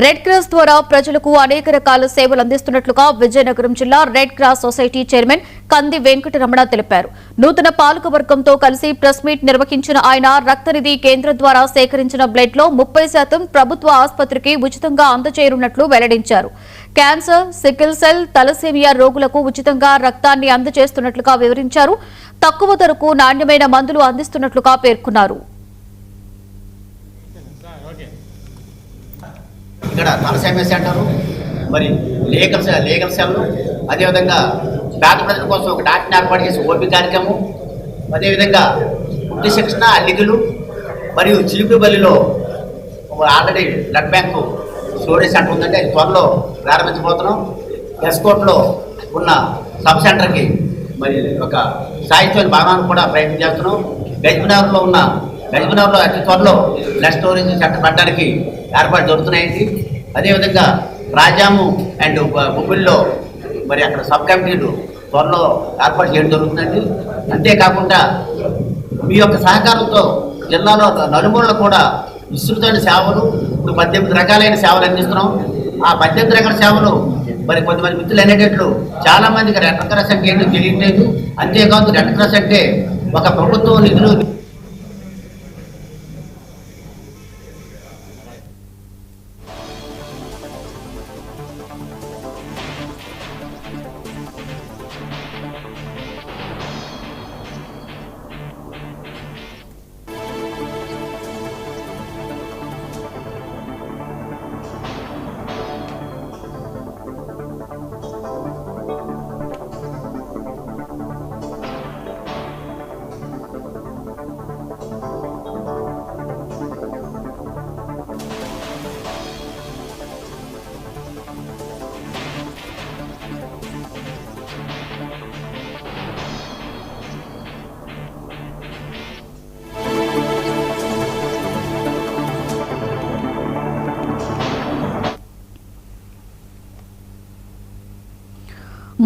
Red cross ద్వారా ప్రజలకు అనేక రకాల సేవలు అందిస్తున్నట్లుగా విజయనగరం జిల్లా రెడ్ క్రాస్ సొసైటీ చైర్మన్ కంది వెంకటరమణ తెలిపారు. నూతన పాలకవర్గంతో కలిసి ప్రెస్ మీట్ నిర్వహించిన ఆయన రక్తనిధి కేంద్రం ద్వారా సేకరించిన బ్లడ్ లో 30% ప్రభుత్వ ఆసుపత్రికి ఉచితంగా అందజేయనున్నట్లు వెల్లడించారు. క్యాన్సర్, సికిల్ సెల్, తలసేమియా రోగులకు ఉచితంగా రక్తాన్ని అందజేస్తున్నట్లుగా వివరించారు. తక్కువ ధరకు నాణ్యమైన మందులు అందిస్తున్నట్లుగా పేర్కొన్నారు. ఇక్కడ తలసేమియా సెంటర్, మరి లీగల్ సెల్, అదేవిధంగా పేద ప్రజల కోసం ఒక డాక్టర్ని ఏర్పాటు చేసి ఓపీ కార్యక్రమం, అదేవిధంగా వృత్తి శిక్షణ, అల్లికలు మరియు చిలుకుబల్లిలో already blood bank storage centre ఉందంటే అది త్వరలో ప్రారంభించబోతున్నాం. ఎస్కోట్లో ఉన్న సబ్ సెంటర్కి మరి ఒక సాహిత్య భవనాన్ని కూడా ప్రయత్నం చేస్తున్నాం. గజబినగర్లో అతి త్వరలో బ్లడ్ స్టోరేజ్ సెంటర్ పెట్టడానికి ఏర్పాటు జరుగుతున్నాయండి. అదేవిధంగా రాజాము అండ్ బొబ్బిల్లో మరి అక్కడ సబ్ కమిటీలు త్వరలో ఏర్పాటు చేయడం జరుగుతుందండి. అంతేకాకుండా మీ యొక్క సహకారంతో జిల్లాలో నలుమూలలో కూడా విస్తృతమైన సేవలు, ఇప్పుడు 18 రకాలైన సేవలు అందిస్తున్నాం. ఆ 18 రకాల సేవలు మరి కొంతమంది మిత్రులు అనేటట్లు చాలామందికి రెడ్ క్రాస్ అంటే ఏంటో తెలియట్లేదు. అంతేకాదు రెడ్ క్రాస్ అంటే ఒక ప్రభుత్వ నిధులు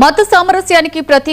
మత సామరస్యానికి ప్రతి